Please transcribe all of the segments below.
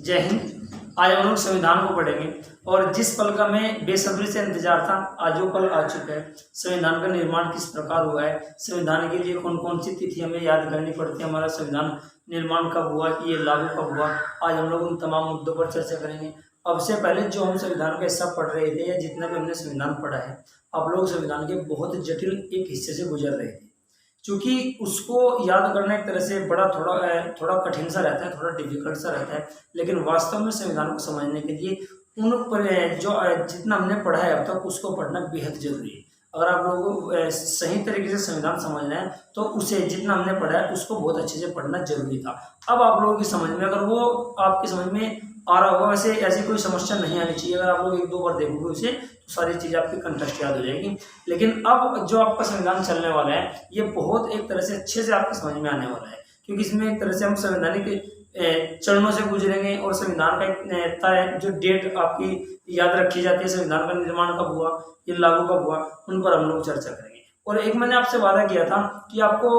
जय हिंद। आज हम लोग संविधान को पढ़ेंगे और जिस पल का मैं बेसब्री से इंतजार था आज वो पल आ चुका है। संविधान का निर्माण किस प्रकार हुआ है, संविधान के लिए कौन कौन सी तिथि हमें याद करनी पड़ती है, हमारा संविधान निर्माण कब हुआ, ये लागू कब हुआ, आज हम लोग उन तमाम मुद्दों पर चर्चा करेंगे। अब से पहले जो हम संविधान का हिस्सा पढ़ रहे थे या जितना भी हमने संविधान पढ़ा है, आप लोग संविधान के बहुत जटिल एक हिस्से से गुजर रहे थे, क्योंकि उसको याद करना एक तरह से थोड़ा कठिन सा रहता है, थोड़ा डिफिकल्ट सा रहता है। लेकिन वास्तव में संविधान को समझने के लिए उन पर जो जितना हमने पढ़ा है अब तक उसको पढ़ना बेहद जरूरी है। अगर आप लोगों को सही तरीके से संविधान समझना है तो उसे जितना हमने पढ़ा है उसको बहुत अच्छे से पढ़ना जरूरी था। अब आप लोगों की समझ में, अगर वो आपकी समझ में आ रहा होगा, वैसे ऐसी कोई समस्या नहीं आनी चाहिए। अगर आप लोग एक दो बार देखोगे उसे तो सारी चीज़ आपकी कंठस्थ याद हो जाएगी। लेकिन अब जो आपका संविधान चलने वाला है ये बहुत एक तरह से अच्छे से आपकी समझ में आने वाला है, क्योंकि इसमें एक तरह से हम संवैधानिक चरणों से गुजरेंगे और संविधान का एक तय जो डेट आपकी याद रखी जाती है, संविधान का निर्माण कब हुआ, ये लागू कब हुआ, उन पर हम लोग चर्चा करेंगे। और एक मैंने आपसे वादा किया था कि आपको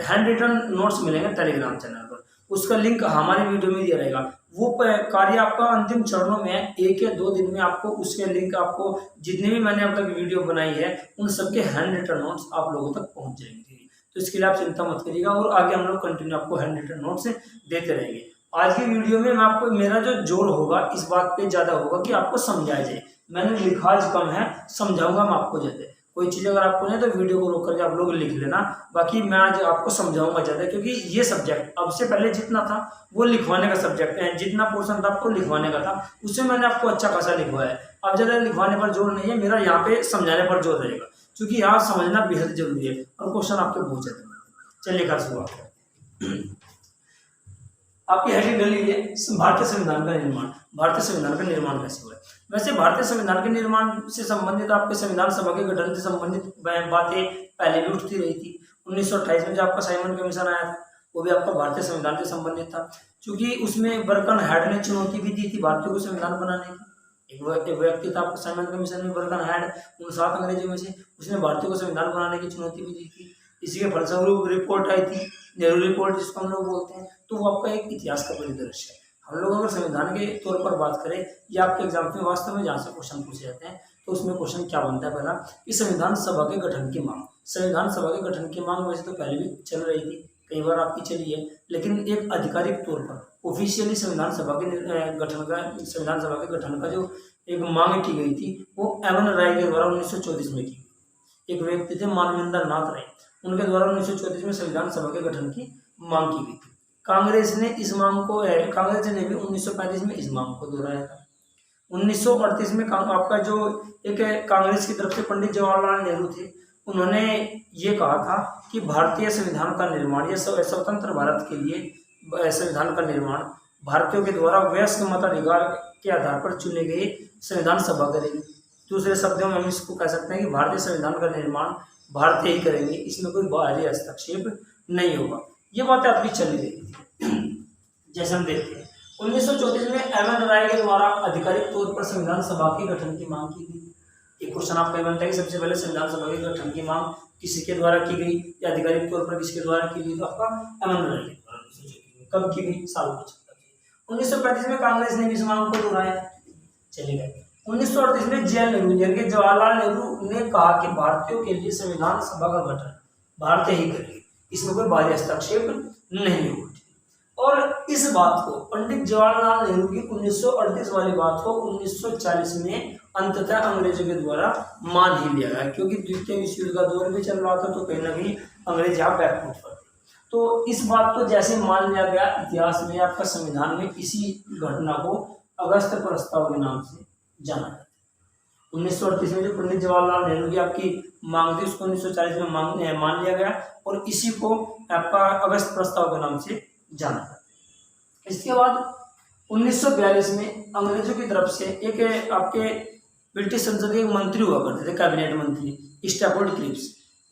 हैंड रिटन नोट्स मिलेंगे टेलीग्राम चैनल पर, उसका लिंक हमारी वीडियो में दिया रहेगा। वो कार्य आपका अंतिम चरणों में है, 1 या 2 दिन में आपको उसके लिंक, आपको जितने भी मैंने अब तक वीडियो बनाई है उन सबके हैंड रिटन नोट्स आप लोगों तक पहुंच जाएंगे। तो इसके लिए आप चिंता मत करिएगा और आगे हम लोग कंटिन्यू आपको हैंड रिटन नोट्स देते रहेंगे। आज की वीडियो में मैं आपको, मेरा जो जोर होगा इस बात पे ज़्यादा होगा कि आपको समझाया जाए। मैंने लिखा आज कम है, समझाऊंगा मैं आपको ज़्यादा। कोई चीज़ अगर आपको नहीं तो वीडियो को रोक करके आप लोग लिख लेना, बाकी मैं आज आपको समझाऊंगा ज़्यादा, क्योंकि ये सब्जेक्ट अब से पहले जितना था वो लिखवाने का सब्जेक्ट है, जितना पोर्सन था आपको लिखवाने का था उससे मैंने आपको अच्छा खासा लिखवाया है। अब ज़्यादा लिखवाने पर जोर नहीं है मेरा, यहाँ पे समझाने पर जोर रहेगा, क्योंकि यहाँ समझना बेहद जरूरी है और क्वेश्चन आपके बहुत ज़्यादा। चलिए कर शुरुआत आपकी हेडिंग डली है भारतीय संविधान का निर्माण। भारतीय संविधान का निर्माण कैसे हुआ है? वैसे भारतीय संविधान के निर्माण से संबंधित आपके संविधान सभा के गठन से संबंधित बातें पहले भी उठती रही थी। 1928 में जो आपका साइमन कमीशन आया था वो भी आपका भारतीय संविधान से संबंधित था, क्योंकि उसमें बर्कन हेड ने चुनौती भी दी थी भारतीय को संविधान बनाने की। एक व्यक्ति था आपको साइमन कमीशन में, बर्कन हेड, उन 7 अंग्रेजों में से, उसने भारतीय को संविधान बनाने की चुनौती भी दी थी। इसी के फलस्वरूप रिपोर्ट आई थी, नेहरू रिपोर्ट जिसको हम लोग बोलते हैं। तो वो आपका एक इतिहास का परिदृश्य है। हम लोग अगर संविधान के तौर पर बात करें या आपके एग्जाम में वास्तव में जहाँ से क्वेश्चन पूछे जाते हैं तो उसमें क्वेश्चन क्या बनता है, पहला कि संविधान सभा के गठन की मांग। संविधान सभा के गठन की मांग वैसे तो पहले भी चल रही थी, कई बार आपकी चली है, लेकिन एक आधिकारिक तौर पर ऑफिशियली संविधान सभा के गठन का जो एक मांग की गई थी वो एमएन राय के द्वारा 1934 में की गई। एक व्यक्ति थे मानवेंद्र नाथ राय, उनके द्वारा 1934 में संविधान सभा के गठन की मांग की गई थी। कांग्रेस ने इस मांग को, कांग्रेस ने भी 1935 में इस मांग को दोहराया था। 1938 में आपका जो एक कांग्रेस की तरफ से पंडित जवाहरलाल नेहरू थे, उन्होंने ये कहा था कि भारतीय संविधान का निर्माण या स्वतंत्र भारत के लिए संविधान का निर्माण भारतीयों के द्वारा वयस्क मताधिकार के आधार पर चुने गए संविधान सभा करेगी। दूसरे शब्दों में हम इसको कह सकते हैं कि भारतीय संविधान का निर्माण भारतीय ही करेंगे, इसमें कोई बाहरी हस्तक्षेप नहीं होगा। ये बातें आपकी चली गई थी। जैसे हम देखते हैं 1934 में एमएन राय के द्वारा आधिकारिक तौर पर संविधान सभा के गठन की मांग की गई। एक क्वेश्चन आपका बनता है कि सबसे पहले संविधान सभा के गठन की मांग किसके द्वारा की गई या आधिकारिक तौर पर किसके द्वारा की गई, तो आपका एमएन राय के द्वारा। कब की गई, साल पूछ सकता है। 1935 में कांग्रेस ने भी इस मांग को दोहराया। चलिए 1938 में जवाहरलाल नेहरू ने कहा कि भारतीयों के लिए संविधान सभा का गठन भारतीय ही करेगी, इसमें कोई बाहरी हस्तक्षेप नहीं होगा। और इस बात को पंडित जवाहरलाल नेहरू की 1938 वाली बात को 1940 में अंततः अंग्रेजों के द्वारा मान ही लिया गया, क्योंकि द्वितीय विश्व युद्ध का दौर भी चल रहा था, तो कहीं ना कहीं अंग्रेज यहाँ बैकफुट पर थे। तो इस बात को जैसे मान लिया गया, इतिहास में आपका संविधान में इसी घटना को अगस्त प्रस्ताव के नाम से जाना जाता है। 1938 में जो पंडित जवाहरलाल नेहरू की आपकी मांग थी उसको 1940 में मान लिया गया और इसी को आपका अगस्त प्रस्ताव के नाम से जाना जाता है। इसके बाद 1942 में अंग्रेजों की तरफ से एक आपके ब्रिटिश संसद के मंत्री हुआ करते थे, कैबिनेट मंत्री स्टैफोर्ड क्रिप्स,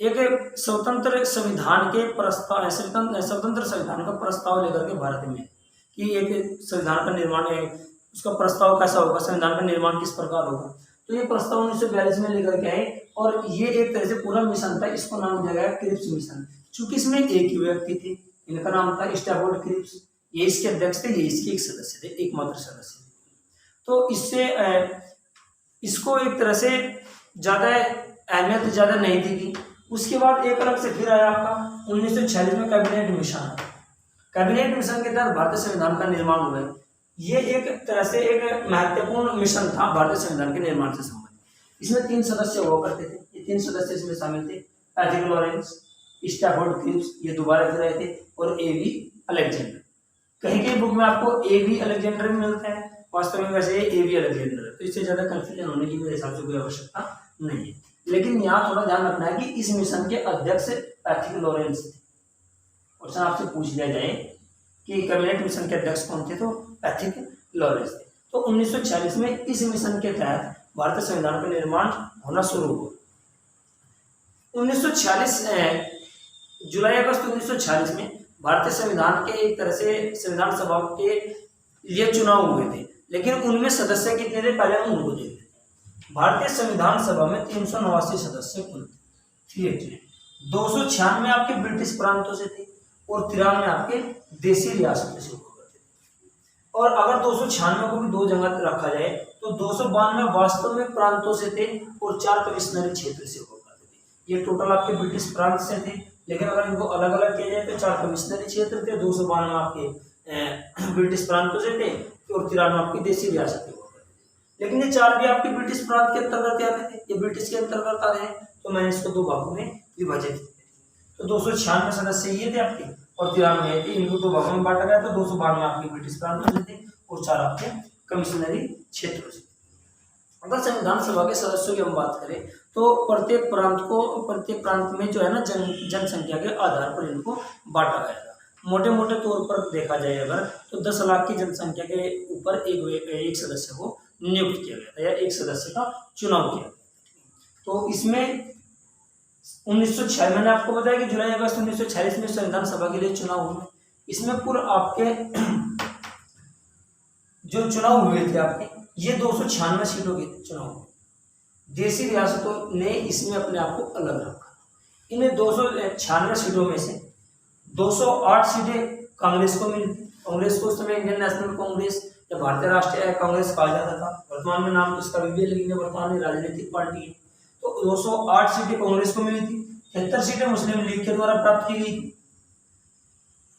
एक स्वतंत्र संविधान का प्रस्ताव लेकर के भारत में कि एक संविधान का निर्माण है, उसका प्रस्ताव कैसा होगा, संविधान का निर्माण किस प्रकार होगा। तो ये प्रस्ताव 1942 में लेकर के आए और ये एक तरह से पूरा मिशन था, इसको नाम दिया गया क्रिप्स मिशन। चूंकि इसमें एक ही व्यक्ति थे, इनका नाम था स्टैफोर्ड क्रिप्स, ये इसके अध्यक्ष थे, ये इसके एक सदस्य थे, एकमात्र सदस्य थे। तो इससे इसको एक तरह से ज़्यादा अहमियत ज़्यादा नहीं दी गई। उसके बाद एक अलग से फिर आया आपका 1946 में कैबिनेट मिशन। कैबिनेट मिशन के तहत भारतीय संविधान का निर्माण हुआ है। ये एक तरह से एक महत्वपूर्ण मिशन था भारतीय संविधान के निर्माण से संबंधित। इसमें 3 सदस्य हुआ करते थे। ये 3 सदस्य इसमें शामिल थे, पैट्रिक लॉरेंस, स्टैफोर्ड क्रिप्स, ये दोबारा फिर आए थे, और ए.वी. अलेक्जेंडर। कहीं कहीं बुक में आपको ए.वी. अलेक्जेंडर भी मिलता है, वास्तव में वैसे ये ए.वी. अलेक्जेंडर है, तो इससे ज़्यादा कंफ्यूजन होने की मेरे हिसाब से कोई आवश्यकता नहीं है। लेकिन यहाँ थोड़ा ध्यान रखना है कि इस मिशन के अध्यक्ष पैट्रिक लॉरेंस थे। क्वेश्चन आपसे पूछ लिया जाए कि कैबिनेट मिशन के अध्यक्ष कौन थे, तो पैट्रिक लॉरेंस थे। तो 1946 में इस मिशन के तहत भारतीय संविधान का निर्माण होना शुरू हुआ। 1946 जुलाई अगस्त 1946 में भारतीय संविधान के एक तरह से संविधान सभा के लिए चुनाव हुए थे, लेकिन उनमें सदस्य कितने थे पहले हम उनको देखते हैं। भारतीय संविधान सभा में 389 सदस्य कुल थे। 296 आपके ब्रिटिश प्रांतों से थे और 93 आपके देसी रियासतों से हुआ करते थे। और अगर 296 को भी 2 जगह रखा जाए तो 292 वास्तव में प्रांतों से थे और 4 कमिश्नरी क्षेत्र से हुआ करते थे। ये टोटल आपके ब्रिटिश प्रांत से थे, लेकिन अगर इनको अलग अलग किया जाए तो 4 कमिश्नरी क्षेत्र थे, 292 आपके ब्रिटिश प्रांतों से थे और 93 आपकी देसी रियासतें हुआ करती थी। लेकिन ये 4 भी आपके ब्रिटिश प्रांत के अंतर्गत आते थे, ये ब्रिटिश के अंतर्गत आते हैं, तो मैंने इसको 2 भागों में विभाजित किया। तो 296 सदस्य ये थे आपके और 93 थे, इनको 2 भागों में बांटा गया। तो 292 आपके ब्रिटिश प्रांतों से थे और 4 आपके कमिश्नरी क्षेत्रों से। अगर संविधान सभा के सदस्यों की हम बात करें तो प्रत्येक प्रांत में जो है ना जनसंख्या के आधार पर इनको बांटा गया था। मोटे मोटे तौर पर देखा जाए अगर तो 10 लाख की जनसंख्या के ऊपर एक सदस्य को नियुक्त किया गया था या एक सदस्य का चुनाव किया गया। तो इसमें 1946 मैंने आपको बताया कि जुलाई अगस्त 1946 में संविधान सभा के लिए चुनाव हुए। इसमें पूर्व आपके जो चुनाव हुए थे आपके ये 296 सीटों के चुनाव हुए। देशी रियासतों ने इसमें अपने आप को अलग रखा। इन्हें 296 सीटों में से 208 सीटें कांग्रेस को मिली। कांग्रेस को उस समय इंडियन नेशनल कांग्रेस या भारतीय राष्ट्रीय कांग्रेस कहा जाता था। वर्तमान में नाम तो इसका भी है, लेकिन वर्तमान में राजनीतिक पार्टी है। तो 208 सीटें कांग्रेस को मिली थी। 73 सीटें मुस्लिम लीग के द्वारा प्राप्त की गई थी,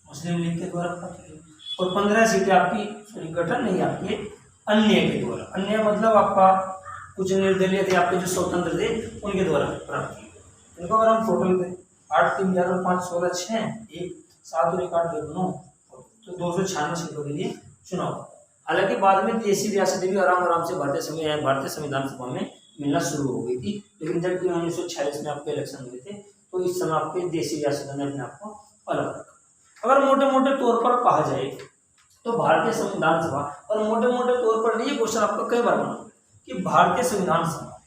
मुस्लिम लीग के द्वारा प्राप्त की गई। और 15 सीटें आपकी गठन नहीं आपके अन्य के द्वारा, अन्य मतलब आपका कुछ निर्दलीय थे आपके जो स्वतंत्र थे उनके द्वारा प्राप्त की गई। इनको अगर हम टोटल करें 8 3 11 5 16 6 1 7 और 1 8 9 तो 296 सीटों के लिए चुनाव। हालांकि बाद में देशी रियासतें भी आराम से भारतीय संविधान सभा में मिलना शुरू हो गई थी। लेकिन जब 1946 में आपके इलेक्शन हुए थे तो इस समय आपके देशी रियासतों ने अपने आप को अलग रखा। अगर मोटे मोटे तौर पर कहा जाए तो भारतीय संविधान सभा, और मोटे मोटे तौर पर नहीं, ये क्वेश्चन आपको कई बार बना कि भारतीय संविधान सभा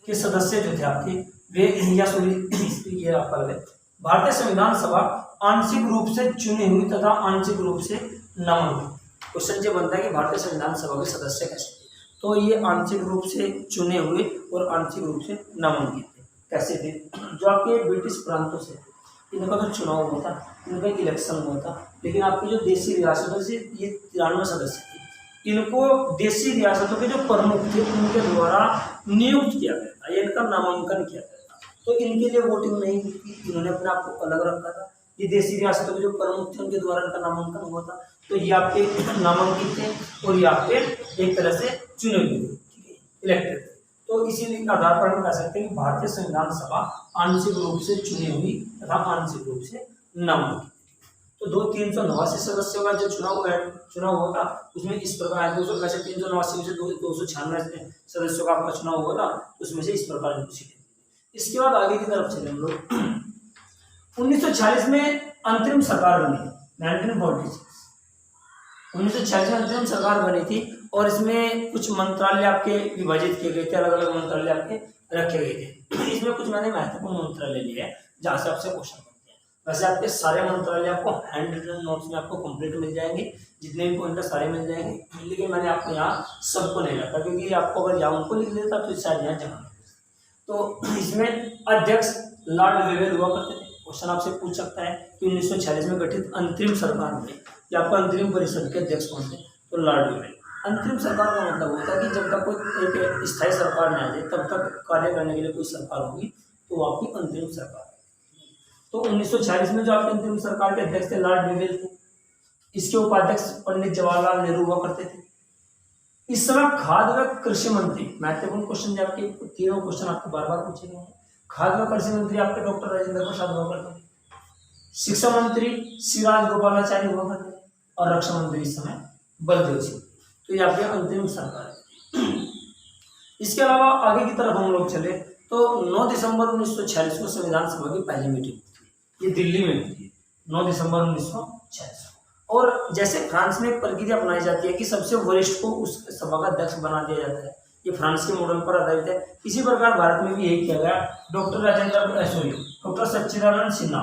के सदस्य जो थे आपके वे ये आपका लगे भारतीय संविधान सभा आंशिक रूप से चुनी हुई तथा आंशिक रूप से नमन हुई। क्वेश्चन ये बनता है कि भारतीय संविधान सभा के सदस्य कैसे थे, तो ये आंशिक रूप से चुने हुए और आंशिक रूप से नामांकित थे। कैसे थे? जो आपके ब्रिटिश प्रांतों से इनका तो चुनाव हुआ था, इनका इलेक्शन हुआ था, लेकिन आपके जो देशी रियासतों से ये 93 सदस्य थे, इनको देशी रियासतों के जो प्रमुख थे उनके द्वारा नियुक्त किया गया था या इनका नामांकन किया गया था। तो इनके लिए वोटिंग नहीं हुई थी, इन्होंने अपने आप को अलग रखा था। ये देशी रियासतों के जो प्रमुख थे उनके द्वारा इनका नामांकन हुआ था। तो ये आपके नामांकित थे और ये आपके एक तरह से चुने हुए थे, ठीक है, इलेक्टेड थे। तो इसी आधार पर हम कह सकते हैं कि भारतीय संविधान सभा आंशिक रूप से चुनी हुई तथा आंशिक रूप से नामांकित। तो 389 सदस्यों का जो चुनाव हुआ था उसमें इस प्रकार 389 में से 296 सदस्यों का आपका चुनाव हुआ था, उसमें से इस प्रकार की सीटें। इसके बाद आगे की तरफ चले हम लोग 1946 में अंतरिम सरकार बनी थी। 1946 में अंतरिम सरकार बनी थी और इसमें कुछ मंत्रालय आपके विभाजित किए गए थे, अलग अलग मंत्रालय आपके रखे गए थे। इसमें कुछ मैंने महत्वपूर्ण मंत्रालय लिए हैं जहाँ से आपसे क्वेश्चन बनते हैं। वैसे आपके सारे मंत्रालय आपको हैंड रिटन नोट्स में आपको कंप्लीट मिल जाएंगे, जितने भी पॉइंट सारे मिल जाएंगे, लेकिन मैंने आपको यहाँ सबको नहीं रखा क्योंकि आपको अगर यहाँ उनको लिख देता तो शायद यहाँ जगह। तो इसमें अध्यक्ष लॉर्ड वेवेल हुआ करते थे क्वेश्चन आपसे पूछ सकता है कि 1946 में गठित अंतरिम सरकार में या आपका अंतरिम परिषद के अध्यक्ष कौन थे, तो लॉर्ड वेवेल। अंतरिम सरकार का मतलब होता है कि जब तक कोई एक स्थायी सरकार नहीं आ जाए तब तक कार्य करने के लिए कोई सरकार होगी तो वो आपकी अंतरिम सरकार है। तो 1946 में जो आपके अंतरिम सरकार के अध्यक्ष थे लॉर्ड वेवेल थे। इसके उपाध्यक्ष पंडित जवाहरलाल नेहरू हुआ करते थे। इस समय खाद्य व कृषि मंत्री, महत्वपूर्ण क्वेश्चन जो आपके तीनों क्वेश्चन आपको बार बार पूछे गए हैं। खाद्य व कृषि मंत्री आपके डॉक्टर राजेंद्र प्रसाद हुआ करते थे। शिक्षा मंत्री श्री राजगोपालाचारी हुआ करते थे और रक्षा मंत्री इस समय बलदेव सिंह। तो ये आपके अंतरिम सरकार है। इसके अलावा आगे की तरफ हम लोग चले तो 9 दिसंबर 1946 को संविधान सभा की पहली मीटिंग हुई थी। ये दिल्ली में हुई थी 9 दिसंबर 1946। और जैसे फ्रांस में एक प्रक्रिया अपनाई जाती है कि सबसे वरिष्ठ को उस सभा का अध्यक्ष बना दिया जाता है, ये फ्रांस के मॉडल पर आधारित है। इसी प्रकार भारत में भी यही किया गया। डॉक्टर सच्चिदानंद सिन्हा,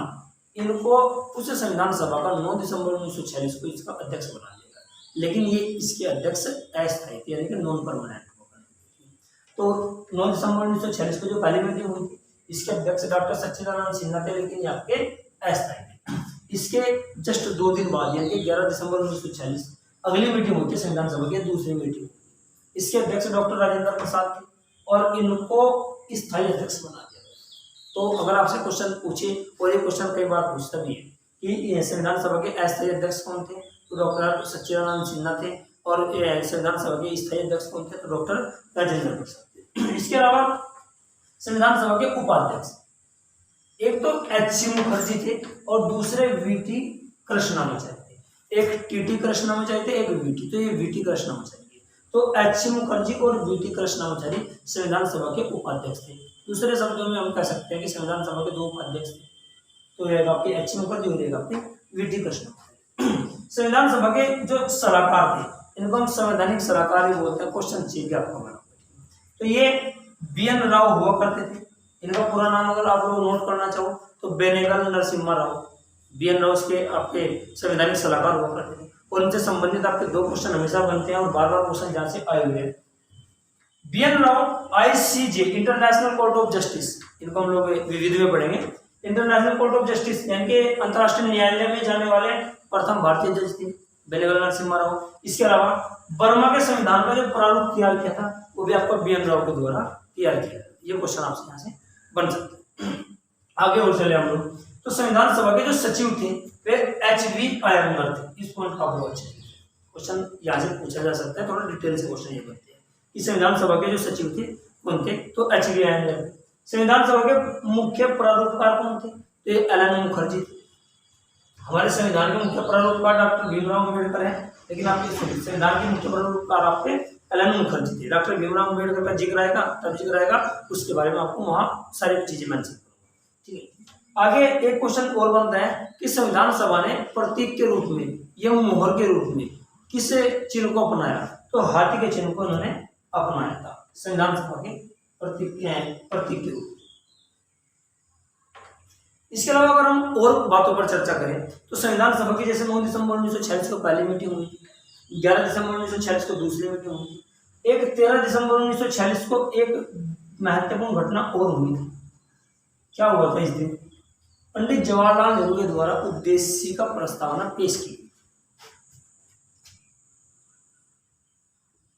इनको उस संविधान सभा का 9 दिसंबर 1946 को इसका अध्यक्ष बना दिया गया, लेकिन ये इसके अध्यक्ष अस्थायी थे, यानी कि नॉन परमानेंट। तो 9 दिसंबर 1946 को जो पहली मीटिंग हुई थी इसके अध्यक्ष डॉक्टर सच्चिदानंद सिन्हा थे, लेकिन ये आपके अस्थायी थे। इसके जस्ट 2 दिन बाद यानी कि 11 दिसंबर 1946 अगली मीटिंग हुई थी संविधान सभा की दूसरी मीटिंग। इसके अध्यक्ष डॉक्टर राजेंद्र प्रसाद थे और इनको स्थायी अध्यक्ष बना दिया गया। तो अगर आपसे क्वेश्चन पूछे, और ये क्वेश्चन कई बार पूछता भी है कि संविधान सभा के अस्थायी अध्यक्ष कौन थे, तो डॉक्टर सच्चिदानंद सिन्हा थे। और संविधान सभा के स्थायी अध्यक्ष कौन थे, तो डॉक्टर राजेंद्र प्रसाद थे। इसके अलावा संविधान सभा के उपाध्यक्ष एक तो एच.सी. मुखर्जी थे और दूसरे वी.टी. कृष्णामाचारी थे। एक टी.टी. कृष्णामाचारी थे, एक वी.टी. तो ये वी.टी. कृष्णामाचारी थे। तो एच.सी. मुखर्जी और वी.टी. कृष्णामाचारी संविधान सभा के उपाध्यक्ष थे। दूसरे शब्दों में हम कह सकते हैं कि संविधान सभा के 2 उपाध्यक्ष थे, तो ये आपके एच.सी. मुखर्जी और आपके वी.टी. कृष्णामाचारी। संविधान सभा के जो सलाहकार थे इनको हम संवैधानिक सलाहकार ही बोलते हैं। क्वेश्चन चेक आपको बना, तो ये बी.एन. राव हुआ करते थे। इनका पूरा नाम अगर आप लोग नोट करना चाहो तो बेनेगल नरसिम्हा राव, बी.एन. राव के आपके संवैधानिक सलाहकार हुआ करते थे। और इनसे संबंधित आपके 2 क्वेश्चन हमेशा बनते हैं और बार बार क्वेश्चन जहाँ से आए हुए हैं। BN. Rao ICJ international court of justice, इनको हम लोग विविध में पढ़ेंगे। इंटरनेशनल कोर्ट ऑफ जस्टिस यानी कि अंतर्राष्ट्रीय न्यायालय में जाने वाले प्रथम भारतीय जज थे बेनेगल नरसिम्हा राव। इसके अलावा बर्मा के संविधान का जो प्रारूप तैयार किया था वो भी आपका बी.एन. राव के द्वारा तैयार किया। ये क्वेश्चन आपसे यहाँ से बन सकते हैं। आगे और चले हम लोग, तो संविधान सभा के जो सचिव थे वे H.V. अयंगर थे। इस पॉइंट का बहुत अच्छा क्वेश्चन यहाँ से पूछा जा सकता है, थोड़ा डिटेल से क्वेश्चन ये बनते हैं कि संविधान सभा के जो सचिव थे कौन थे, तो H.V. अयंगर थे। संविधान सभा के मुख्य प्रारूपकार कौन थे, तो ये एल.एन. मुखर्जी थे। हमारे संविधान के मुख्य प्रारूपकार डॉक्टर भीमराव अम्बेडकर है, लेकिन आपके संविधान के मुख्य प्रारूपकार आपके एल.एन. मुखर्जी थे। डॉक्टर भीमराव अम्बेडकर का जिक्र आएगा, तब जिक्र आएगा उसके बारे में आपको वहाँ सारी चीजें मेंशन करूंगा। ठीक है, आगे एक क्वेश्चन और बनता है कि संविधान सभा ने प्रतीक के रूप में या मोहर के रूप में किस चिन्ह को अपनाया, तो हाथी के चिन्ह को उन्होंने अपनाया था संविधान सभा के प्रतीक के रूप में। इसके अलावा अगर हम और बातों पर चर्चा करें तो संविधान सभा की जैसे 9 दिसंबर 1946 को पहली मीटिंग हुई थी, 11 दिसंबर 1946 को दूसरी मीटिंग हुई थी, एक 13 दिसंबर 1946 को एक महत्वपूर्ण घटना और हुई थी। क्या हुआ था इस दिन, पंडित जवाहरलाल नेहरू के द्वारा उद्देशिका प्रस्तावना पेश की।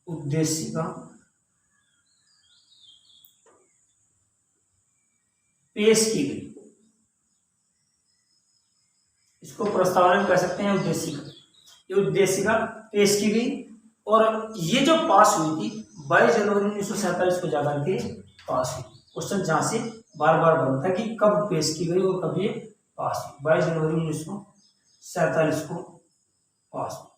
उद्देशिका पेश की गई, इसको प्रस्तावना में कह सकते हैं उद्देशिका। ये उद्देशिका पेश की गई और ये जो पास हुई थी 22 जनवरी 1947 को जाकर के पास हुई। क्वेश्चन जहां से बार बार बनता है कि कब पेश की गई और कब ये पास हुई। 22 जनवरी 1947 को पास हुई।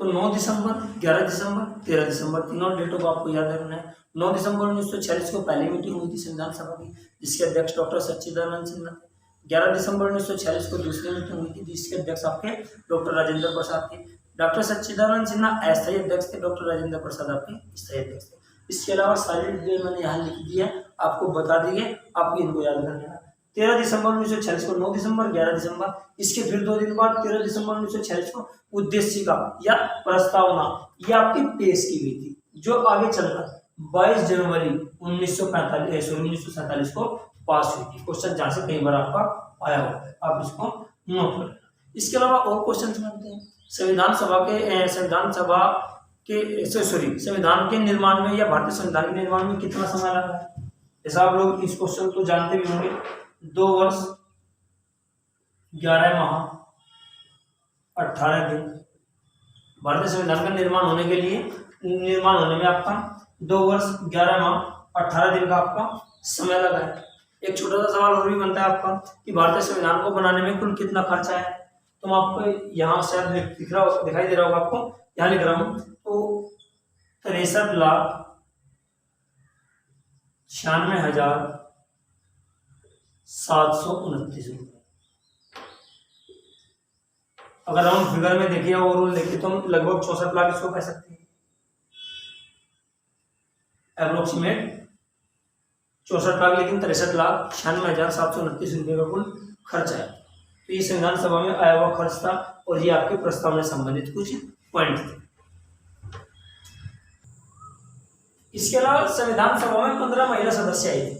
तो 9 दिसंबर, 11 दिसंबर, 13 दिसंबर तीनों डेटों को आपको याद रखना है। 9 दिसंबर 1946 को पहली मीटिंग हुई थी संविधान सभा की, जिसके अध्यक्ष डॉक्टर सच्चिदानंद सिन्हा थे। 11 दिसंबर 1946 को दूसरी मीटिंग हुई थी, जिसके अध्यक्ष आपके डॉक्टर राजेंद्र प्रसाद थे। डॉक्टर सच्चिदानंद सिन्हा अस्थायी अध्यक्ष थे, डॉक्टर राजेंद्र प्रसाद आपके स्थायी अध्यक्ष थे। इसके अलावा सारी डिटेल मैंने यहाँ लिख दी है, आपको बता दी है, आपको इनको याद कर लेना। 13 दिसंबर 1946 को 9 दिसंबर, 11 दिसंबर, इसके फिर 2 दिन बाद 13 दिसंबर 1946 को उद्देशिका या प्रस्तावना ये आपकी पेश की गई थी। जो आगे चलकर 22 जनवरी 1947 को पास हुई थी। क्वेश्चन जहाँ से कई बार आपका आया हो, आप इसको नोट कर लेना। इसके अलावा और क्वेश्चन बनते हैं संविधान के निर्माण में या भारतीय संविधान के निर्माण में कितना समय लगा है। जैसा आप लोग इस क्वेश्चन को जानते भी होंगे, 2 वर्ष 11 माह 18 दिन। भारतीय संविधान का निर्माण होने में आपका 2 वर्ष 11 माह 18 दिन का आपका समय लगा है। एक छोटा सा सवाल और भी बनता है आपका कि भारतीय संविधान को बनाने में कुल कितना खर्चा है। तो मैं आपको यहाँ शायद दिखाई दे रहा होगा, आपको यहाँ लिख रहा हूँ, तो 63,96,729 रुपये। अगर राउंड फिगर में देखिए ओवरऑल देखिए तो हम लगभग 64 लाख इसको कह सकते हैं। अप्रोक्सीमेट 64 लाख, लेकिन 63,96,729 रुपये का कुल खर्चा है। तो ये संविधान सभा में आया हुआ खर्च था और ये आपके प्रस्तावना से संबंधित कुछ पॉइंट थे। इसके अलावा संविधान सभा में 15 महिला सदस्य आई थी।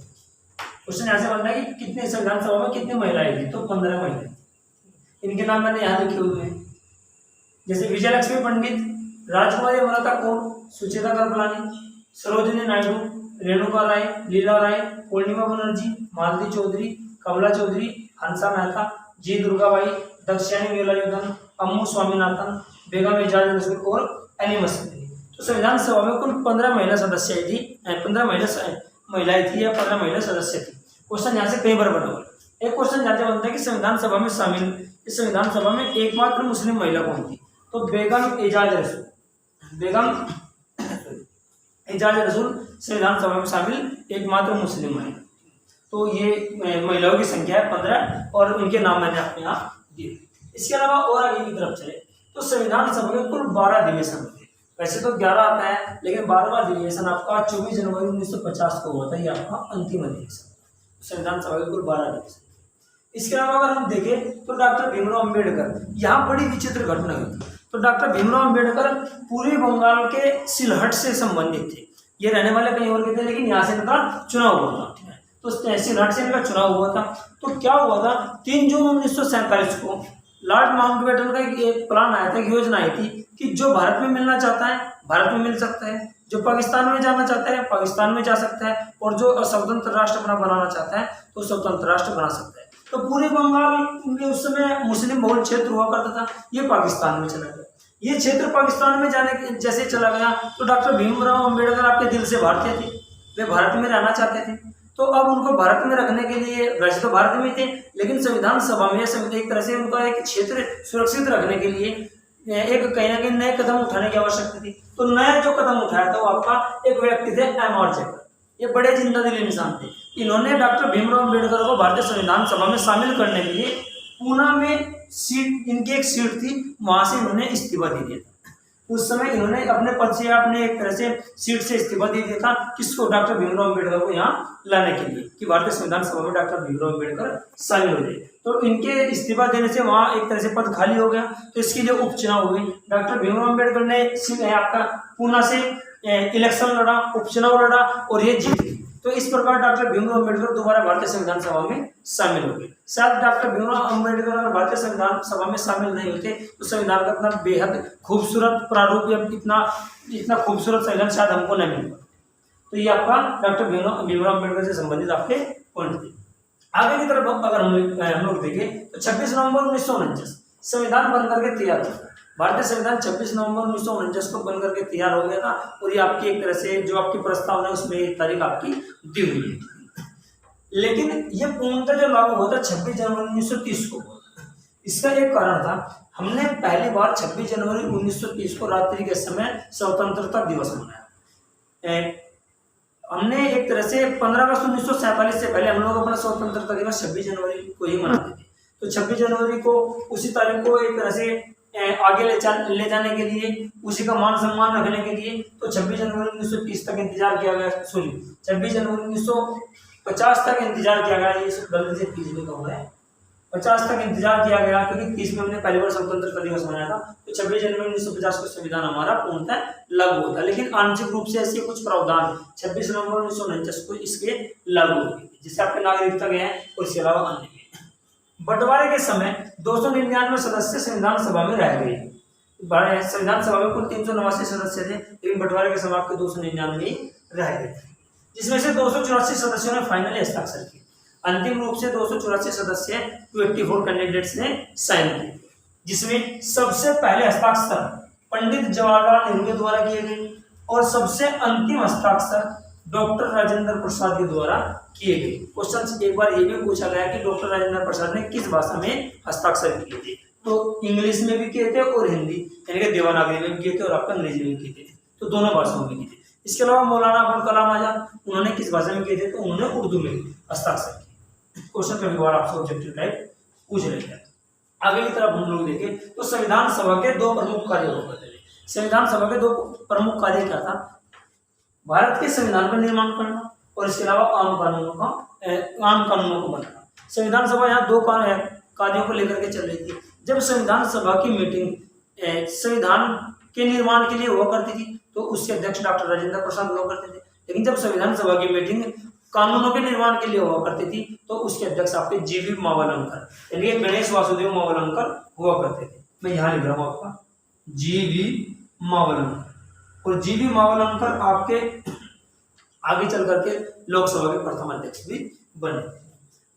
क्वेश्चन ऐसे बनता है कि कितने संविधान सभा में कितनी महिलाएं थी, तो 15 महिलाएं। इनके नाम मैंने यहाँ लिखे हुए हैं, जैसे विजयलक्ष्मी पंडित, राजकुमारी अमृता कौर, सुचेता कृपलानी, सरोजिनी नायडू, रेणुका राय, लीला राय, पूर्णिमा बनर्जी, मालती चौधरी, कमला चौधरी, हंसा मेहता, जी दुर्गाबाई, दक्षिणी वेलायुधन, अम्मू स्वामीनाथन, बेगम एजाज रसूल और एनी मस्जिद। तो संविधान सभा में कुल 15 महिला सदस्य थी, 15 महिलाएं थी या 15 महिला सदस्य थी। क्वेश्चन यहाँ से कई बार बना हुआ है। एक क्वेश्चन जहाँ बनता है कि संविधान सभा में शामिल, इस संविधान सभा में एकमात्र मुस्लिम महिला कौन थी, तो बेगम एजाज रसूल संविधान सभा में शामिल एकमात्र मुस्लिम महिला। तो ये महिलाओं की संख्या है 15 और उनके नाम मैंने आपको यहाँ दिए। इसके अलावा और आगे की तरफ चले तो संविधान सभा में कुल 12 अधिवेशन होते हैं। वैसे तो 11 आता है, लेकिन 12वां अधिवेशन आपका 24 जनवरी 1950 को हुआ था। ये आपका अंतिम अधिवेशन, संविधान सभा के कुल 12 अधिवेशन। इसके अलावा अगर हम देखें तो डॉक्टर भीमराव अम्बेडकर, यहाँ बड़ी विचित्र घटना हुई थी। तो डॉक्टर भीमराव अम्बेडकर पूर्वी बंगाल के सिलहट से संबंधित थे। ये रहने वाले कहीं और के थे, लेकिन यहाँ से इनका चुनाव हुआ था। तो सिलहट से इनका चुनाव हुआ था। तो क्या हुआ था, 3 जून 1947 को लॉर्ड माउंटबेटन का एक प्लान आया था, योजना आई थी कि जो भारत में मिलना चाहता है भारत में मिल सकता है, जो पाकिस्तान में जाना चाहता है पाकिस्तान में जा सकता है, और जो स्वतंत्र राष्ट्र बनाना चाहता है तो स्वतंत्र राष्ट्र बना सकता है। तो पूरे बंगाल में उस समय मुस्लिम बहुल क्षेत्र हुआ करता था, ये पाकिस्तान में चला गया। ये क्षेत्र पाकिस्तान में जाने जैसे चला गया तो डॉक्टर भीमराव अम्बेडकर आपके दिल से भारतीय थे, वे भारत में रहना चाहते थे। तो अब उनको भारत में रखने के लिए, वैसे तो भारत में थे, लेकिन संविधान सभा में एक तरह से उनका एक क्षेत्र सुरक्षित रखने के लिए एक कहीं ना कहीं नए कदम उठाने की आवश्यकता थी। तो नया जो कदम उठाया था वो आपका एक व्यक्ति थे M.R. जैकर। ये बड़े जिंदादिल इंसान थे। इन्होंने डॉक्टर भीमराव अम्बेडकर को भारतीय संविधान सभा में शामिल करने के लिए पूना में सीट, इनकी एक सीट थी, वहां से इन्होंने इस्तीफा दे दिया था। उस समय इन्होंने अपने पद से, अपने एक तरह से सीट से इस्तीफा दे दिया था। किसको, डॉक्टर भीमराव अम्बेडकर को यहाँ लाने के लिए कि भारतीय संविधान सभा में डॉक्टर भीमराव अम्बेडकर शामिल हो जाए। तो इनके इस्तीफा देने से वहाँ एक तरह से पद खाली हो गया। तो इसके लिए उपचुनाव हुए। डॉक्टर भीमराव अम्बेडकर ने आपका पूना से इलेक्शन लड़ा, उपचुनाव लड़ा और ये जीत गए। तो इस प्रकार डॉक्टर भीमराव अम्बेडकर दोबारा भारतीय संविधान सभा में शामिल हो गए। शायद डॉक्टर भीमराव अम्बेडकर अगर भारतीय संविधान सभा में शामिल नहीं होते तो संविधान का इतना बेहद खूबसूरत प्रारूप या इतना खूबसूरत संविधान शायद हमको नहीं मिल पाता। तो ये आपका डॉक्टर भीमराव अम्बेडकर से संबंधित आपके पॉइंट थे। आगे की तरफ अगर हम लोग देखें तो 26 नवंबर 1949 संविधान बनकर के तैयार हुआ। भारतीय संविधान 26 नवंबर 1949 को बनकर के तैयार हो गया था और ये आपकी एक तरह से जो आपकी प्रस्तावना है उसमें ये तारीख आपकी दी हुई है। लेकिन ये पूर्णतः जो लागू हुआ था 26 जनवरी 1930 को। इसका एक कारण था, हमने पहली बार 26 जनवरी 1930 को रात्रि के समय स्वतंत्रता दिवस मनाया। हमने एक तरह से 15 अगस्त 1947 से पहले हम लोग अपना स्वतंत्रता दिवस 26 जनवरी को ही मनाते थे। तो 26 जनवरी को उसी तारीख को एक तरह से आगे ले जाने के लिए, उसी का मान सम्मान रखने के लिए तो 26 जनवरी 1930 तक इंतजार किया गया। 26 जनवरी 1950 तक इंतजार किया गया। ये गलती से 30 का हुआ है, 50 तक इंतजार किया गया, क्योंकि 30 में हमने पहली बार स्वतंत्रता दिवस मनाया था, तो 26 जनवरी 1950 को संविधान हमारा पूर्णतः लागू होता है। लेकिन आंशिक रूप से ऐसे कुछ प्रावधान 26 नवंबर 1949 को इसके लागू हो गए, जिससे आपके नागरिकता गए हैं और इसके अलावा अन्य भी। बंटवारे के समय 299 सदस्य संविधान सभा में रह गए। संविधान सभा में कुल 389 सदस्य थे, लेकिन बंटवारे के समय आपके 299 रह गए थे, जिसमें से 284 सदस्यों ने फाइनली हस्ताक्षर किए। अंतिम रूप से 284 सदस्य 284 कैंडिडेट्स ने साइन किए, जिसमें सबसे पहले हस्ताक्षर पंडित जवाहरलाल नेहरू के द्वारा किए गए और सबसे अंतिम हस्ताक्षर डॉक्टर राजेंद्र प्रसाद के द्वारा किए गए। क्वेश्चन एक बार ये भी पूछा गया कि डॉक्टर राजेंद्र प्रसाद ने किस भाषा में हस्ताक्षर किए थे, तो इंग्लिश में भी किए थे और हिंदी यानी कि देवनागरी में भी किए थे और आपका अंग्रेजी में भी किए थे, तो दोनों भाषाओं में किए थे। इसके अलावा मौलाना अबुल कलाम आजाद, उन्होंने किस भाषा में किए थे, तो उन्होंने उर्दू में हस्ताक्षर किए। क्वेश्चन कभी बार आपसे ऑब्जेक्टिव टाइप पूछ लेते हैं। आगे की तरफ हम लोग देखें तो संविधान सभा के दो प्रमुख कार्य हुआ करते थे। संविधान सभा के दो प्रमुख कार्य क्या था? भारत के संविधान का निर्माण करना और इसके अलावा आम कानूनों को बनाना। संविधान सभा यहाँ दो कार्यों को लेकर के चल रही थी। जब संविधान सभा की मीटिंग संविधान के निर्माण के लिए हुआ करती थी, तो उसके अध्यक्ष डॉक्टर राजेंद्र प्रसाद हुआ करते थे। लेकिन जब संविधान सभा की मीटिंग कानूनों के निर्माण के लिए हुआ करती थी, तो उसके अध्यक्ष आपके जीवी मावलंकर यानी गणेश वासुदेव मावलंकर हुआ करते थे। मैं यहाँ लिख रहा हूँ आपका जीवी मावलंकर, और जीवी मावलंकर आपके आगे चल करके लोकसभा के प्रथम अध्यक्ष भी बने।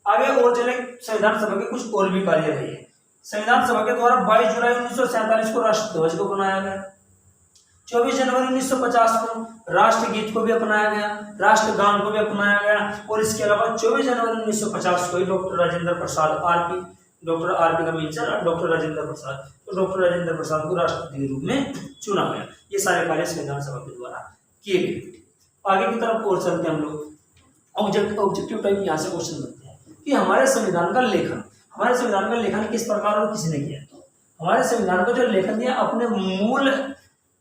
आगे और चले, संविधान सभा के कुछ और भी कार्य रहे हैं। संविधान सभा के द्वारा 22 जुलाई 1947 को राष्ट्रध्वज को बनाया गया। 24 जनवरी 1950 को राष्ट्रगीत को भी अपनाया गया, राष्ट्रगान को भी अपनाया गया, और इसके अलावा 24 जनवरी 1950 को doctor Rajendra Prasad doctor RP का मीन्स डॉक्टर राजेंद्र प्रसाद, तो डॉक्टर राजेंद्र प्रसाद को राष्ट्रपति के रूप में चुना गया। ये सारे कार्य संविधान सभा के द्वारा किए गए। आगे की तरफ और चलते हैं हम लोग। ऑब्जेक्टिव टाइप यहाँ से क्वेश्चन बनते हैं कि हमारे संविधान का लेखन किस प्रकार और किसने किया। तो हमारे संविधान का जो लेखन दिया अपने मूल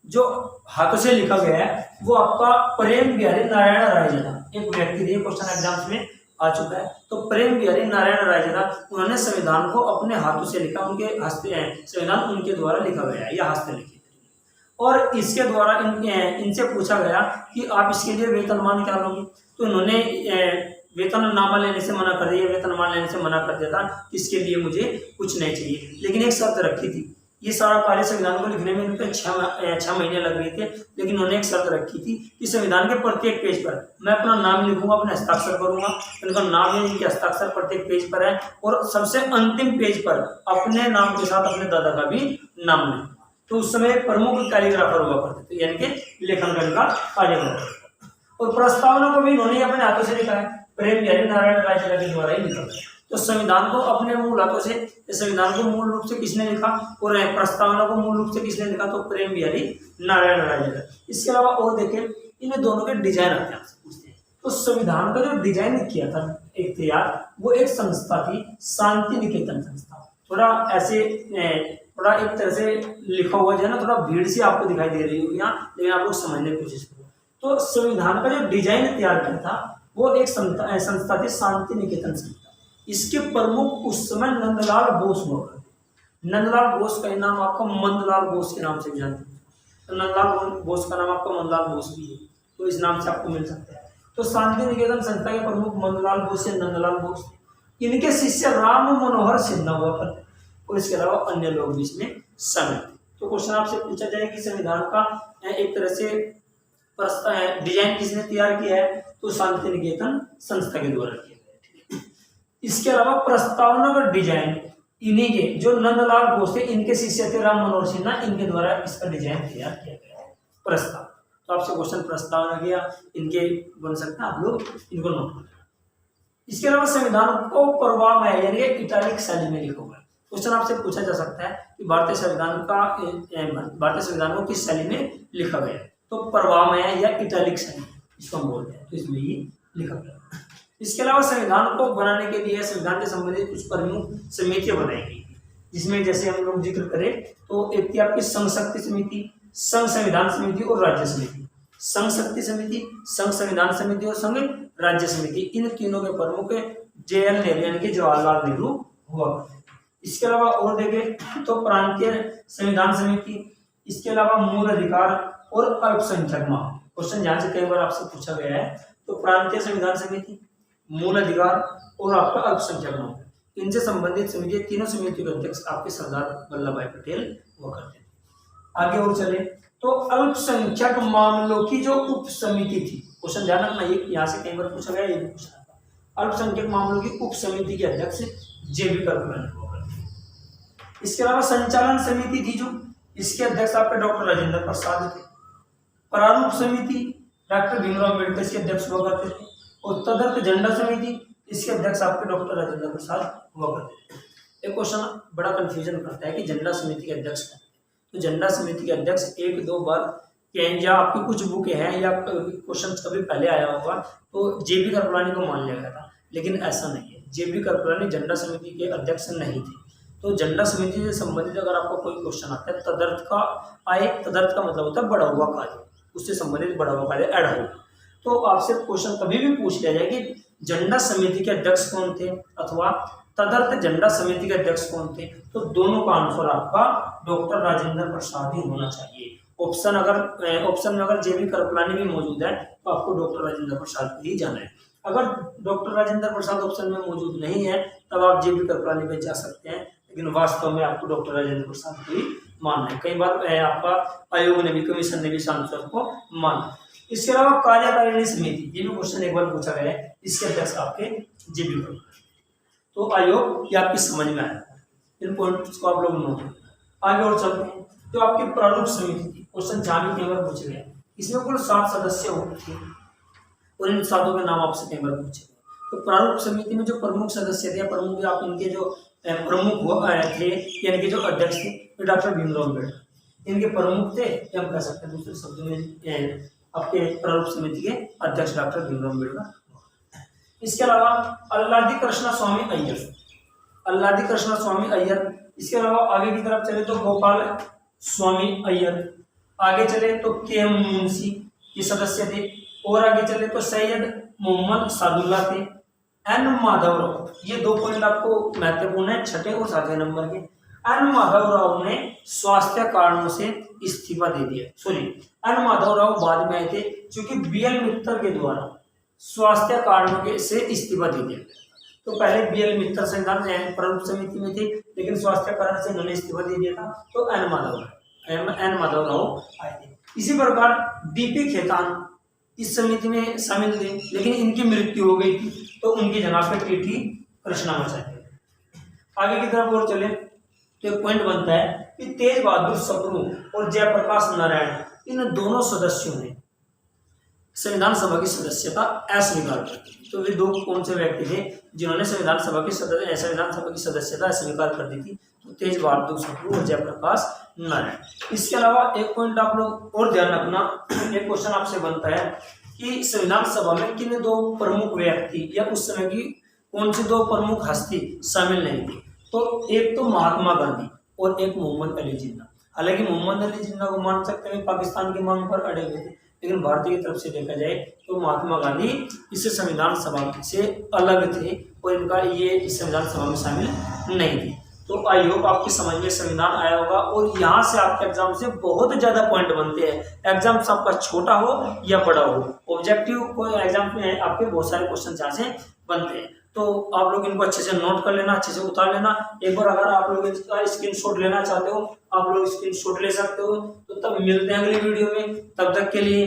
जो हाथों से लिखा गया है वो आपका प्रेम बिहारी नारायण रायजादा एक व्यक्ति थे, क्वेश्चन एग्जाम्स में आ चुका है। तो प्रेम बिहारी नारायण रायजादा उन्होंने संविधान को अपने हाथों से लिखा, उनके हस्ते संविधान उनके द्वारा लिखा गया है या हस्तलिखित। और इसके द्वारा इनसे पूछा गया कि आप इसके लिए वेतनमान क्या लोगे, तो इन्होंने वेतननामा लेने से मना कर दिया, वेतनमान लेने से मना कर दिया था, इसके लिए मुझे कुछ नहीं चाहिए। लेकिन एक शर्त रखी थी, ये सारा कार्य संविधान को लिखने में इनको 6 महीने लग गए थे, लेकिन उन्होंने एक शर्त रखी थी कि संविधान के प्रत्येक पेज पर मैं अपना नाम लिखूंगा, अपने हस्ताक्षर करूंगा, उनका नाम है, इनके हस्ताक्षर प्रत्येक पेज पर है, और सबसे अंतिम पेज पर अपने नाम के साथ अपने दादा का भी नाम लिखूंगा। तो उस समय प्रमुख कैलीग्राफर हुआ करते थे, यानी कि लेखन करने का कार्य करते थे। और प्रस्तावना को भी इन्होंने अपने हाथों से लिखा है, प्रेम बिहारी नारायण रायजादा के द्वारा ही लिखा है। तो संविधान को अपने मूल हाथों से, संविधान को मूल रूप से किसने लिखा और प्रस्तावना को मूल रूप से किसने लिखा, तो प्रेम बिहारी नारायण रायजादा। इसके अलावा और देखें, इन दोनों के डिजाइन आते हैं, पूछते हैं। तो संविधान का जो डिजाइन किया था एक तैयार, वो एक संस्था थी, शांति निकेतन संस्था। थोड़ा ऐसे थोड़ा एक तरह से लिखा हुआ जो है ना, थोड़ा भीड़ से आपको दिखाई दे रही होगी यहाँ, लेकिन आप लोग समझने की कोशिश करो। तो संविधान का जो डिजाइन तैयार किया था वो एक संस्था थी, शांति निकेतन संस्था। इसके प्रमुख उस समय नंदलाल बोस हुआ करते। नंदलाल बोस का नाम आपका मंदलाल बोस के नाम से भी जानते हैं, तो नंदलाल बोस का नाम आपका मंदलाल बोस भी है, तो इस नाम से आपको मिल सकता है। तो शांति निकेतन संस्था के प्रमुख मंदलाल बोस या नंदलाल बोस, इनके शिष्य राम मनोहर सिन्हा हुआ करते, और इसके अलावा अन्य लोग भी इसमें शामिल थे। तो क्वेश्चन आपसे पूछा जाए कि संविधान का एक तरह से डिजाइन किसने तैयार किया है, तो शांति निकेतन संस्था के द्वारा किया गया। इसके अलावा प्रस्तावना का डिजाइन इन्हीं के जो नंदलाल बोस थे, इनके शिष्य थे राम मनोहर सिन्हा, इनके द्वारा इसका डिजाइन तैयार किया गया है, प्रस्ताव। तो आपसे क्वेश्चन प्रस्तावना किया, इनके बन सकता है, आप लोग इनको नोट कर। इसके अलावा संविधान को प्रवाह में यानी इटैलिक शैली में लिखा हुआ है। क्वेश्चन आपसे पूछा जा सकता है कि भारतीय संविधान को किस शैली में लिखा गया है, तो प्रवाह में या इटैलिक शैली इसको हम बोलते हैं, तो इसमें ये लिखा गया। इसके अलावा संविधान को बनाने के लिए संविधान के संबंधित कुछ प्रमुख समितियां बनाई गई थी, जिसमें जैसे हम लोग जिक्र करें तो एक थी आपकी संघ शक्ति समिति, संघ संविधान समिति और राज्य समिति। संघ शक्ति समिति, संघ संविधान समिति और संघ राज्य समिति, इन तीनों के प्रमुख JL नेहरू यानी कि जवाहरलाल नेहरू हुआ करते थे। इसके अलावा और देखें तो प्रांतीय संविधान समिति, इसके अलावा मूल अधिकार और अल्पसंख्यक मामले। क्वेश्चन जहां से कई बार आपसे पूछा गया है, तो प्रांतीय संविधान समिति, मूल अधिकार और आपका अल्पसंख्यक मामले, इनसे संबंधित समिति, तीनों समितियों के अध्यक्ष आपके सरदार वल्लभ भाई पटेल हुआ करते थे। आगे और चले तो अल्पसंख्यक मामलों की जो उप समिति थी, क्वेश्चन ध्यान रखना, ये यहाँ से कई बार पूछा गया, ये भी पूछा था। अल्पसंख्यक मामलों की उप समिति के अध्यक्ष JB कृपलानी हुआ करते थे। इसके अलावा संचालन समिति थी जो, इसके अध्यक्ष आपके डॉक्टर राजेंद्र प्रसाद थे। प्रारूप समिति डॉक्टर भीमराव अम्बेडकर इसके अध्यक्ष हुआ करते थे। और तदर्थ झंडा समिति, इसके अध्यक्ष आपके डॉक्टर राजेंद्र प्रसाद हुआ करते थे। एक क्वेश्चन बड़ा कंफ्यूजन करता है कि झंडा समिति के अध्यक्ष कौन, तो झंडा समिति के अध्यक्ष 1-2 बार या आपकी कुछ बुक है या क्वेश्चन कभी पहले आया होगा तो JB कृपलानी को मान लिया गया था, लेकिन ऐसा नहीं है। JB कृपलानी झंडा समिति के अध्यक्ष नहीं थे। तो झंडा समिति से संबंधित अगर आपको कोई क्वेश्चन आता है, तदर्थ का आए, तदर्थ का मतलब होता है बढ़ा हुआ कार्य, उससे संबंधित बढ़ा हुआ कार्य ऐड हो, तो आपसे क्वेश्चन कभी भी पूछ लिया जाए कि झंडा समिति के अध्यक्ष कौन थे अथवा तदर्थ झंडा समिति के अध्यक्ष कौन थे, तो दोनों का आंसर आपका डॉक्टर राजेंद्र प्रसाद ही होना चाहिए। ऑप्शन में अगर JB कृपलानी भी मौजूद है तो आपको डॉक्टर राजेंद्र प्रसाद को ही जाना है। अगर डॉक्टर राजेंद्र प्रसाद ऑप्शन में मौजूद नहीं है तब आप JB कृपलानी पे जा सकते हैं, लेकिन वास्तव में आपको डॉक्टर राजेंद्र प्रसाद को ही मानना है। कई बार आपका आयोग ने भी, कमीशन ने भी आंसर को माना। इसके अलावा कार्यकारिणी समिति, ये भी क्वेश्चन एक बार पूछा गया है, इसके अध्यक्ष आपके JB कृपलानी। तो आयोग ये आपकी समझ में आया, इन पॉइंट्स को आप लोग नोट करें। आगे और चलते हैं, तो आपकी प्रारूप समिति थी, क्वेश्चन जहां भी कई बार पूछे गए, इसमें कुल 7 सदस्य होते थे और इन 7 के नाम आपसे कई बार पूछे गए। तो प्रारूप समिति में जो प्रमुख सदस्य थे, प्रमुख आप इनके जो प्रमुख थे, इनके जो अध्यक्ष थे, तो डॉक्टर भीमराव अम्बेडकर इनके प्रमुख थे, या हम कह सकते हैं दूसरे शब्दों में आपके प्रारूप समिति के अध्यक्ष डॉक्टर भीमराव अम्बेडकर। इसके अलावा अल्लादी कृष्णा स्वामी अय्यर, अल्लादी कृष्णा स्वामी अय्यर। इसके अलावा आगे की तरफ चले तो गोपाल स्वामी अय्यर, आगे चले तो KM मुंशी ये सदस्य थे, और आगे चले तो सैयद मोहम्मद सादुल्ला थे, N माधवराव, ये 2 पॉइंट आपको महत्वपूर्ण है 6 और 7 नंबर के। N माधवराव ने स्वास्थ्य कारणों से इस्तीफा दे दिया, सॉरी N माधवराव बाद में आए थे, क्योंकि BL मित्तर के द्वारा स्वास्थ्य कारणों के से इस्तीफा दे दिया। तो पहले BL मित्तर संविधान प्रारूप समिति में थे, लेकिन स्वास्थ्य कारण से उन्होंने इस्तीफा दे दिया था, तो N माधवराव आए थे। इसी प्रकार DP खेतान इस समिति में शामिल थे, लेकिन इनकी मृत्यु हो गई थी, तो उनकी जगह पे TT कृष्णामाचार्य। आगे की तरफ और चले तो एक पॉइंट बनता है कि तेज बहादुर सप्रू और जयप्रकाश नारायण, इन दोनों सदस्यों ने संविधान सभा की सदस्यता अस्वीकार कर दी। तो वे 2 कौन से व्यक्ति थे जिन्होंने संविधान सभा की सदस्यता अस्वीकार कर दी थी, तो तेज बहादुर सप्रू और जयप्रकाश नारायण। इसके अलावा एक पॉइंट आप लोग और ध्यान रखना, एक क्वेश्चन आपसे बनता है कि संविधान सभा में किन 2 प्रमुख व्यक्ति या उस समय की कौन सी 2 प्रमुख हस्ती शामिल नहीं थी, तो एक तो महात्मा गांधी और एक मोहम्मद अली जिन्ना। हालांकि मोहम्मद अली जिन्ना को मान सकते हैं पाकिस्तान की मांग पर अड़े हुए थे, लेकिन भारतीय की तरफ से देखा जाए तो महात्मा गांधी इस संविधान सभा से अलग थे और इनका ये इस संविधान सभा में शामिल नहीं थे। तो आई होप आपकी समझ में संविधान आया होगा, और यहाँ से आपके एग्जाम से बहुत ज्यादा पॉइंट बनते हैं। एग्जाम आपका छोटा हो या बड़ा हो, ऑब्जेक्टिव कोई एग्जाम में आपके बहुत सारे क्वेश्चन यहाँ से बनते हैं। तो आप लोग इनको अच्छे से नोट कर लेना, अच्छे से उतार लेना। एक बार अगर आप लोग इसका स्क्रीनशॉट लेना चाहते हो, आप लोग स्क्रीनशॉट ले सकते हो। तो तब मिलते हैं अगली वीडियो में, तब तक के लिए